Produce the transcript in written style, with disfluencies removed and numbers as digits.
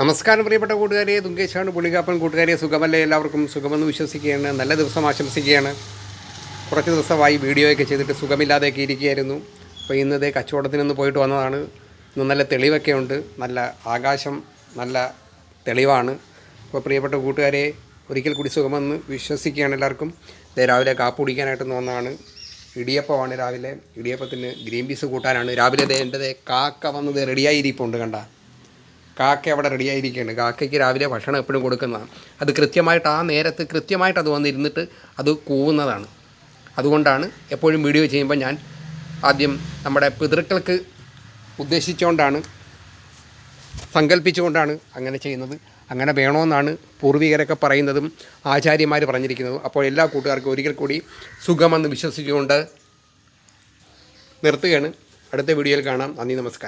നമസ്കാരം പ്രിയപ്പെട്ട കൂട്ടുകാരെ, തുങ്കേശാണ് പുളികാപ്പൻ. കൂട്ടുകാരെ സുഖമല്ലേ? എല്ലാവർക്കും സുഖമെന്ന് വിശ്വസിക്കുകയാണ്. നല്ല ദിവസം ആശംസിക്കുകയാണ്. കുറച്ച് ദിവസമായി വീഡിയോയൊക്കെ ചെയ്തിട്ട് സുഖമില്ലാതെയൊക്കെ ഇരിക്കുകയായിരുന്നു. അപ്പോൾ ഇന്നതേ കച്ചവടത്തിനൊന്ന് പോയിട്ട് വന്നതാണ്. ഇന്ന് നല്ല തെളിവൊക്കെ ഉണ്ട്, നല്ല ആകാശം നല്ല തെളിവാണ്. അപ്പോൾ പ്രിയപ്പെട്ട കൂട്ടുകാരെ, ഒരിക്കൽ കൂടി സുഖമെന്ന് വിശ്വസിക്കുകയാണ് എല്ലാവർക്കും. രാവിലെ കാപ്പ് കുടിക്കാനായിട്ടൊന്ന് വന്നതാണ്. ഇടിയപ്പമാണ് രാവിലെ. ഇടിയപ്പത്തിന് ഗ്രീൻ പീസ് കൂട്ടാനാണ് രാവിലെ. എൻ്റെ കാക്ക വന്നത് റെഡിയായിരിപ്പുണ്ട്. കണ്ട കാക്ക അവിടെ റെഡിയായിരിക്കുകയാണ്. കാക്കയ്ക്ക് രാവിലെ ഭക്ഷണം എപ്പോഴും കൊടുക്കുന്നതാണ്. അത് കൃത്യമായിട്ട് ആ നേരത്ത് കൃത്യമായിട്ട് അത് വന്നിരുന്നിട്ട് അത് കൂവുന്നതാണ്. അതുകൊണ്ടാണ് എപ്പോഴും വീഡിയോ ചെയ്യുമ്പോൾ ഞാൻ ആദ്യം നമ്മുടെ പിതൃക്കൾക്ക് ഉദ്ദേശിച്ചുകൊണ്ടാണ്, സങ്കല്പിച്ചുകൊണ്ടാണ് അങ്ങനെ ചെയ്യുന്നത്. അങ്ങനെ വേണമെന്നാണ് പൂർവികരൊക്കെ പറയുന്നതും ആചാര്യന്മാർ പറഞ്ഞിരിക്കുന്നതും. അപ്പോൾ എല്ലാ കൂട്ടുകാർക്കും ഒരിക്കൽ കൂടി സുഖമെന്ന് വിശ്വസിച്ചുകൊണ്ട് നിർത്തുകയാണ്. അടുത്ത വീഡിയോയിൽ കാണാം. നന്ദി, നമസ്കാരം.